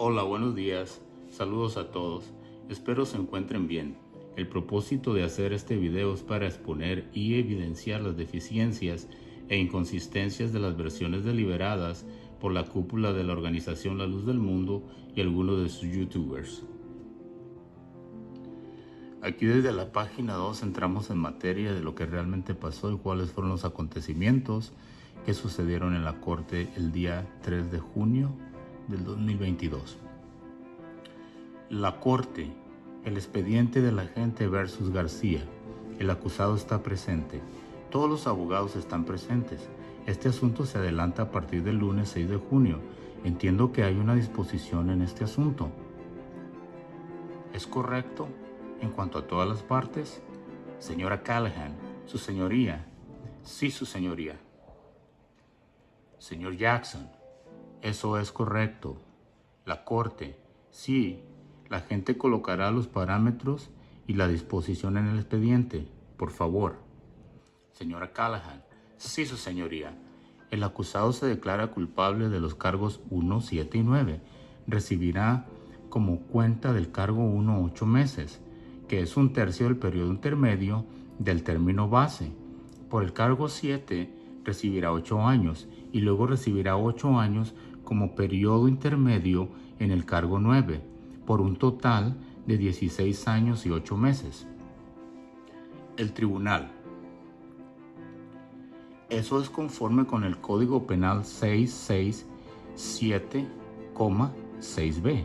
Hola, buenos días. Saludos a todos. Espero se encuentren bien. El propósito de hacer este video es para exponer y evidenciar las deficiencias e inconsistencias de las versiones deliberadas por la cúpula de la organización La Luz del Mundo y algunos de sus youtubers. Aquí desde la página 2 entramos en materia de lo que realmente pasó y cuáles fueron los acontecimientos que sucedieron en la corte el día 3 de junio del 2022. La corte, el expediente del agente versus García. El acusado está presente. Todos los abogados están presentes. Este asunto se adelanta a partir del lunes 6 de junio. Entiendo que hay una disposición en este asunto. ¿Es correcto en cuanto a todas las partes? Señora Callahan, su señoría. Sí, su señoría. Señor Jackson, eso es correcto. La corte, sí. La gente colocará los parámetros y la disposición en el expediente, por favor. Señora Callahan, sí, su señoría. El acusado se declara culpable de los cargos 1, 7 y 9. Recibirá como cuenta del cargo 1 8 meses, que es 1/3 del periodo intermedio del término base. Por el cargo 7 recibirá 8 años y luego recibirá 8 años como periodo intermedio en el cargo 9, por un total de 16 años y 8 meses. El tribunal. Eso es conforme con el Código Penal 667,6b.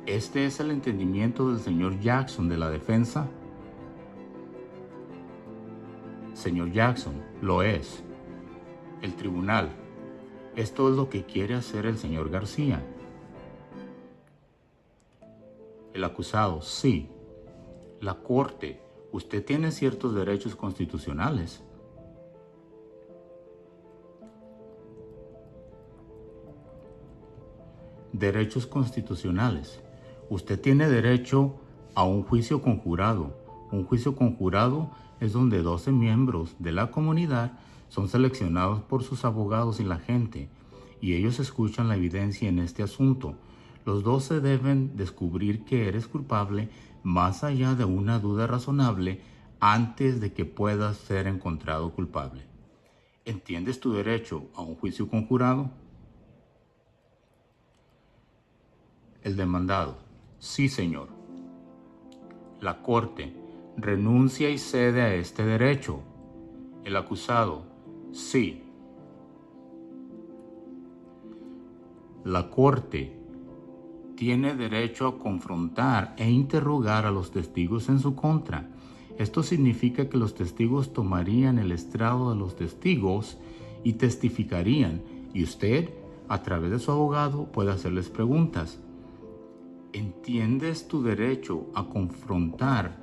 Este es el entendimiento del señor Jackson de la defensa. Señor Jackson, lo es. El tribunal. Esto es lo que quiere hacer el señor García. El acusado, sí. La corte, usted tiene ciertos derechos constitucionales. Derechos constitucionales. Usted tiene derecho a un juicio conjurado. Un juicio conjurado es donde 12 miembros de la comunidad son seleccionados por sus abogados y la gente, y ellos escuchan la evidencia en este asunto. Los 12 deben descubrir que eres culpable más allá de una duda razonable antes de que puedas ser encontrado culpable. ¿Entiendes tu derecho a un juicio conjurado? El demandado. Sí, señor. La corte renuncia y cede a este derecho. El acusado. Sí. La corte tiene derecho a confrontar e interrogar a los testigos en su contra. Esto significa que los testigos tomarían el estrado de los testigos y testificarían, y usted, a través de su abogado, puede hacerles preguntas. ¿Entiendes tu derecho a confrontar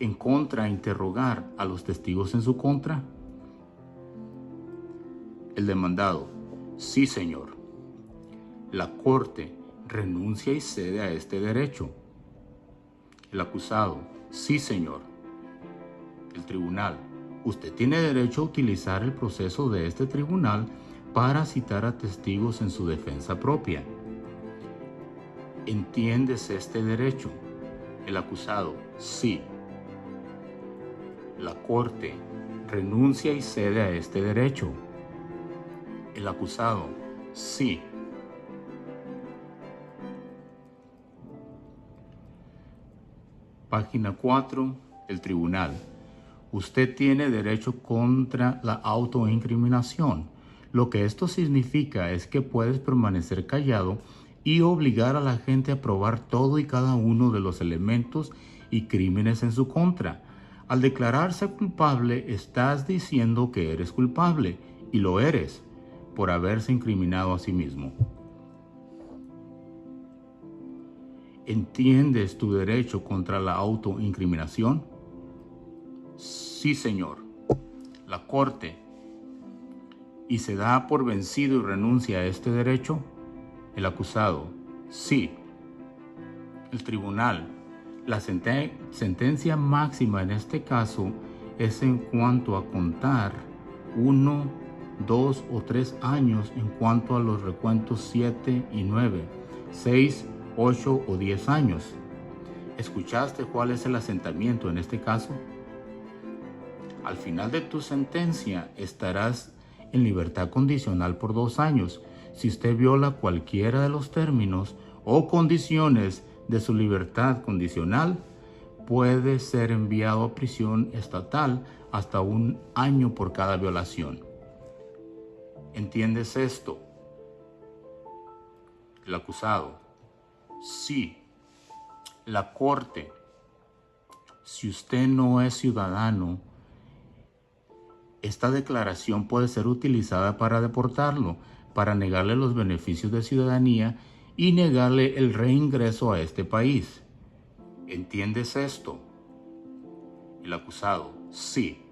en contra e interrogar a los testigos en su contra? El demandado. Sí, señor. La corte renuncia y cede a este derecho. El acusado. Sí, señor. El tribunal. Usted tiene derecho a utilizar el proceso de este tribunal para citar a testigos en su defensa propia. ¿Entiendes este derecho? El acusado. Sí. La corte renuncia y cede a este derecho. El acusado. Sí. Página 4. El tribunal. Usted tiene derecho contra la autoincriminación. Lo que esto significa es que puedes permanecer callado y obligar a la gente a probar todo y cada uno de los elementos y crímenes en su contra. Al declararse culpable, estás diciendo que eres culpable, y lo eres, por haberse incriminado a sí mismo. ¿Entiendes tu derecho contra la autoincriminación? Sí, señor. La corte. ¿Y se da por vencido y renuncia a este derecho? El acusado. Sí. El tribunal. La sentencia máxima en este caso es en cuanto a contar 1, 2 o 3 años en cuanto a los recuentos 7 y 9. 6, 8 o 10 años. ¿Escuchaste cuál es el asentamiento en este caso? Al final de tu sentencia estarás en libertad condicional por 2 años. Si usted viola cualquiera de los términos o condiciones de su libertad condicional, puede ser enviado a prisión estatal hasta 1 año por cada violación. ¿Entiendes esto? El acusado: sí. La corte: si usted no es ciudadano, esta declaración puede ser utilizada para deportarlo, para negarle los beneficios de ciudadanía y negarle el reingreso a este país. ¿Entiendes esto? El acusado: sí.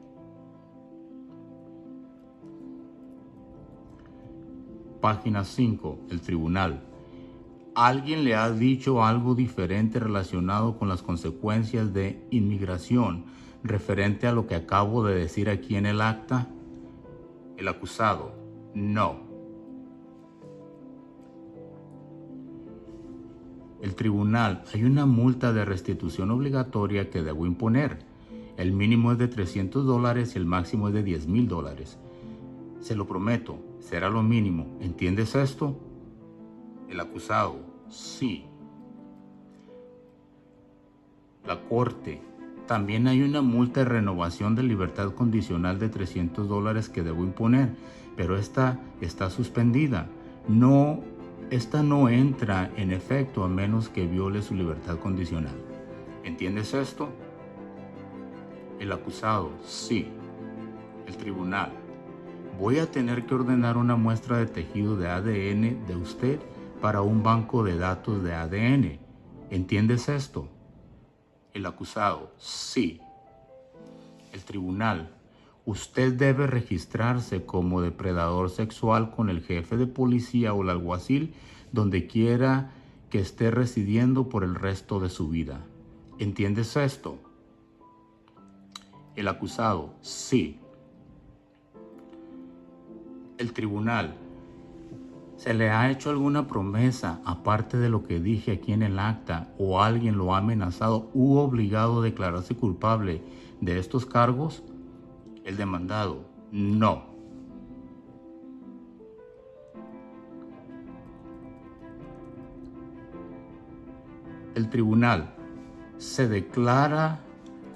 Página 5. El tribunal: ¿alguien le ha dicho algo diferente relacionado con las consecuencias de inmigración referente a lo que acabo de decir aquí en el acta? El acusado: no. El tribunal: hay una multa de restitución obligatoria que debo imponer. El mínimo es de $300 y el máximo es de $10,000. Se lo prometo, será lo mínimo. ¿Entiendes esto? El acusado: sí. La corte: también hay una multa de renovación de libertad condicional de $300 que debo imponer, pero esta está suspendida. Esta no entra en efecto a menos que viole su libertad condicional. ¿Entiendes esto? El acusado: sí. El tribunal: voy a tener que ordenar una muestra de tejido de ADN de usted para un banco de datos de ADN. ¿Entiendes esto? El acusado: sí. El tribunal: usted debe registrarse como depredador sexual con el jefe de policía o el alguacil donde quiera que esté residiendo por el resto de su vida. ¿Entiendes esto? El acusado: sí. El tribunal: ¿se le ha hecho alguna promesa aparte de lo que dije aquí en el acta o alguien lo ha amenazado u obligado a declararse culpable de estos cargos? El demandado: no. El tribunal: se declara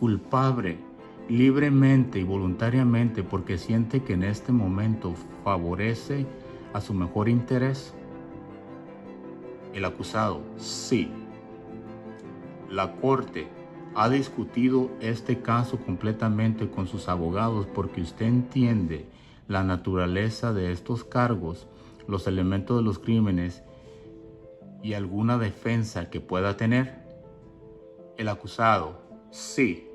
culpable libremente y voluntariamente porque siente que en este momento favorece a su mejor interés. El acusado: sí. La corte ha discutido este caso completamente con sus abogados porque usted entiende la naturaleza de estos cargos, los elementos de los crímenes y alguna defensa que pueda tener. El acusado: sí.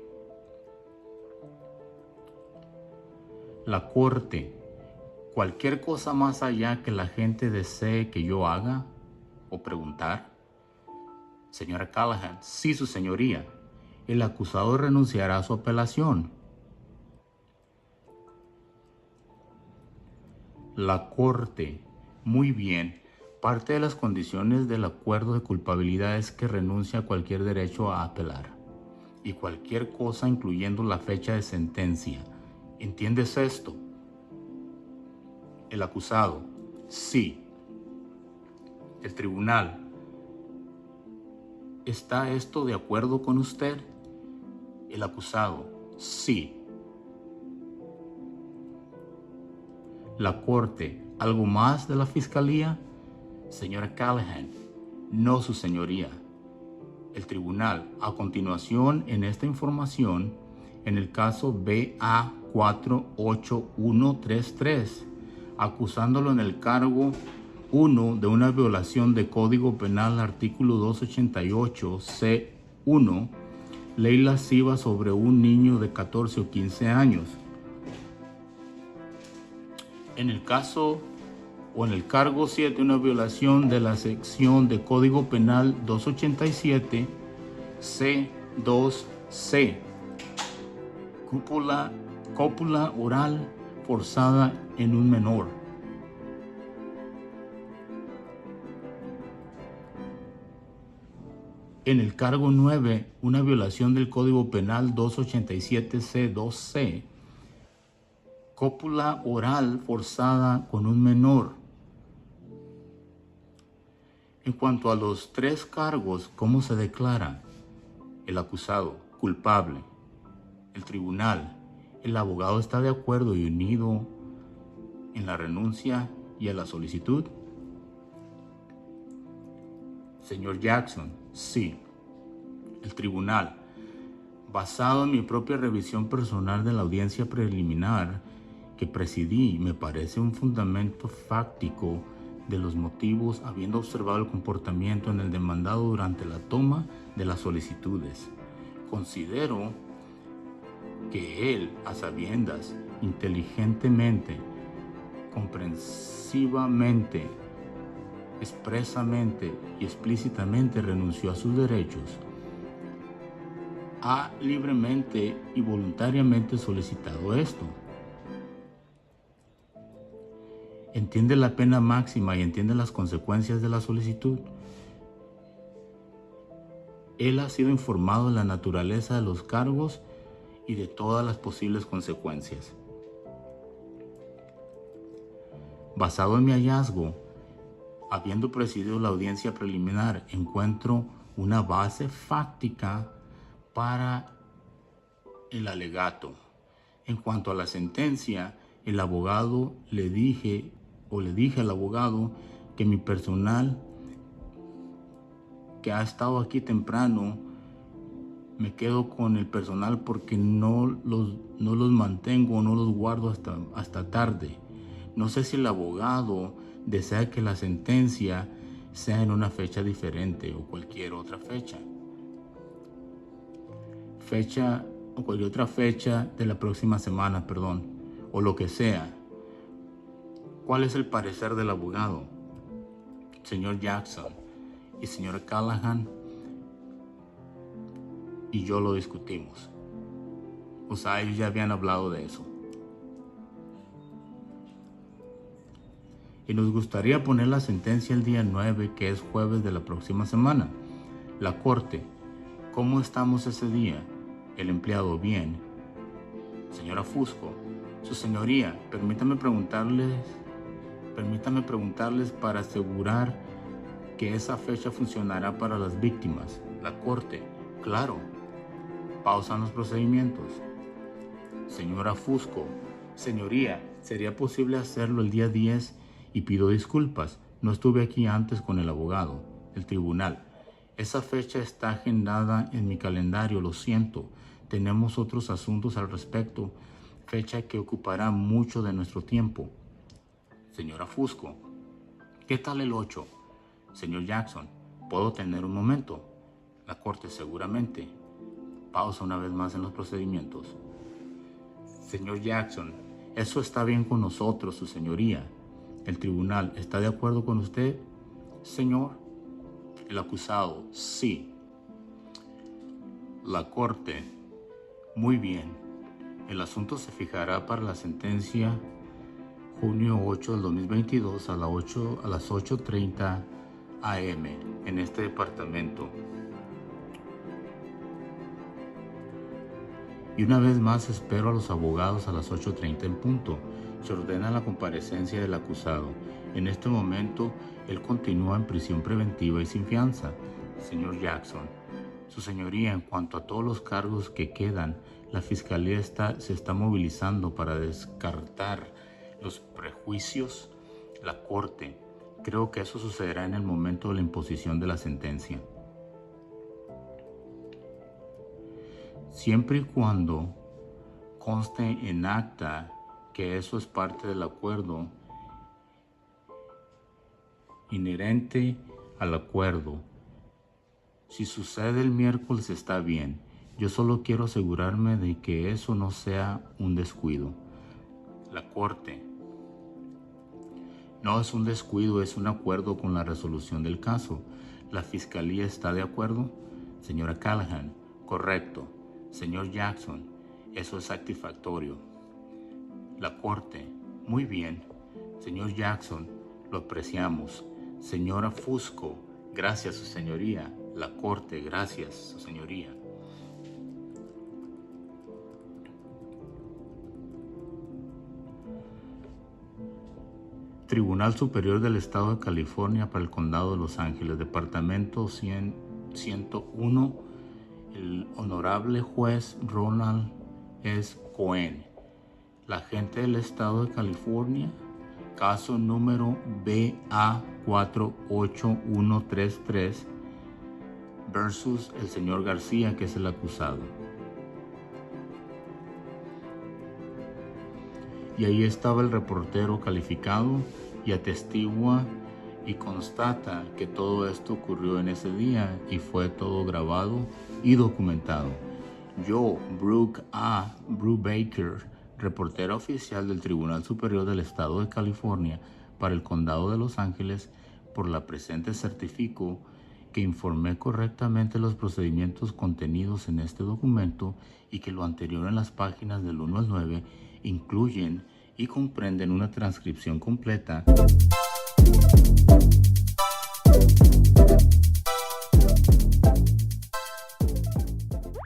La corte: cualquier cosa más allá que la gente desee que yo haga o preguntar. Señora Callahan: sí, su señoría. El acusado renunciará a su apelación. La corte: muy bien. Parte de las condiciones del acuerdo de culpabilidad es que renuncia a cualquier derecho a apelar y cualquier cosa incluyendo la fecha de sentencia. ¿Entiendes esto? El acusado: sí. El tribunal: ¿está esto de acuerdo con usted? El acusado: sí. La corte: ¿algo más de la fiscalía? Señora Callahan: no, su señoría. El tribunal: a continuación, en esta información, en el caso BA 48133, acusándolo en el cargo 1 de una violación de Código Penal artículo 288 C1, ley lasciva sobre un niño de 14 o 15 años. En el caso o en el cargo 7, una violación de la sección de Código Penal 287 C2C, cópula oral forzada en un menor. En el cargo 9, una violación del Código Penal 287C2C, cópula oral forzada con un menor. En cuanto a los 3 cargos, ¿cómo se declara? El acusado culpable. El tribunal. El abogado está de acuerdo y unido en la renuncia y en la solicitud. Señor Jackson, sí. El tribunal, basado en mi propia revisión personal de la audiencia preliminar que presidí, me parece un fundamento fáctico de los motivos, habiendo observado el comportamiento en el demandado durante la toma de las solicitudes. Considero que él, a sabiendas, inteligentemente, comprensivamente, expresamente y explícitamente renunció a sus derechos, ha libremente y voluntariamente solicitado esto. Entiende la pena máxima y entiende las consecuencias de la solicitud. Él ha sido informado de la naturaleza de los cargos y de todas las posibles consecuencias. Basado en mi hallazgo, habiendo presidido la audiencia preliminar, encuentro una base fáctica para el alegato. En cuanto a la sentencia, el abogado le dije al abogado que mi personal que ha estado aquí temprano, me quedo con el personal porque no los mantengo, no los guardo hasta tarde. No sé si el abogado desea que la sentencia sea en una fecha diferente o cualquier otra fecha. O cualquier otra fecha de la próxima semana, o lo que sea. ¿Cuál es el parecer del abogado? Señor Jackson y señor Callahan y yo lo discutimos. O sea, ellos ya habían hablado de eso. Y nos gustaría poner la sentencia el día 9, que es jueves de la próxima semana. La corte, ¿cómo estamos ese día? El empleado, bien. Señora Fusco, su señoría, permítame preguntarles para asegurar que esa fecha funcionará para las víctimas. La corte, claro. Pausan los procedimientos. Señora Fusco, señoría, ¿sería posible hacerlo el día 10? Y pido disculpas, no estuve aquí antes con el abogado. El tribunal, esa fecha está agendada en mi calendario, lo siento. Tenemos otros asuntos al respecto, fecha que ocupará mucho de nuestro tiempo. Señora Fusco, ¿qué tal el 8? Señor Jackson, ¿puedo tener un momento? La corte, seguramente. Pausa una vez más en los procedimientos. Señor Jackson, eso está bien con nosotros, su señoría. El tribunal, ¿está de acuerdo con usted? Señor. El acusado, sí. La corte, muy bien. El asunto se fijará para la sentencia junio 8 del 2022 a las 8:30 am en este departamento. Y una vez más espero a los abogados a las 8:30 en punto. Se ordena la comparecencia del acusado. En este momento, él continúa en prisión preventiva y sin fianza. Señor Jackson, su señoría, en cuanto a todos los cargos que quedan, la fiscalía se está movilizando para descartar los prejuicios. La corte, creo que eso sucederá en el momento de la imposición de la sentencia. Siempre y cuando conste en acta que eso es parte del acuerdo inherente al acuerdo. Si sucede el miércoles está bien. Yo solo quiero asegurarme de que eso no sea un descuido. La corte. No es un descuido, es un acuerdo con la resolución del caso. ¿La fiscalía está de acuerdo? Señora Callahan, correcto. Señor Jackson, eso es satisfactorio. La corte, muy bien. Señor Jackson, lo apreciamos. Señora Fusco, gracias, su señoría. La Corte, gracias, Su Señoría. Tribunal Superior del Estado de California para el Condado de Los Ángeles, Departamento 101, el Honorable Juez Ronald S. Cohen. La gente del Estado de California, caso número BA48133 versus el señor García, que es el acusado. Y ahí estaba el reportero calificado y atestigua y constata que todo esto ocurrió en ese día y fue todo grabado y documentado. Yo, Brooke Baker, reportera oficial del Tribunal Superior del Estado de California para el Condado de Los Ángeles, por la presente certifico que informé correctamente los procedimientos contenidos en este documento y que lo anterior en las páginas del 1 al 9 incluyen y comprenden una transcripción completa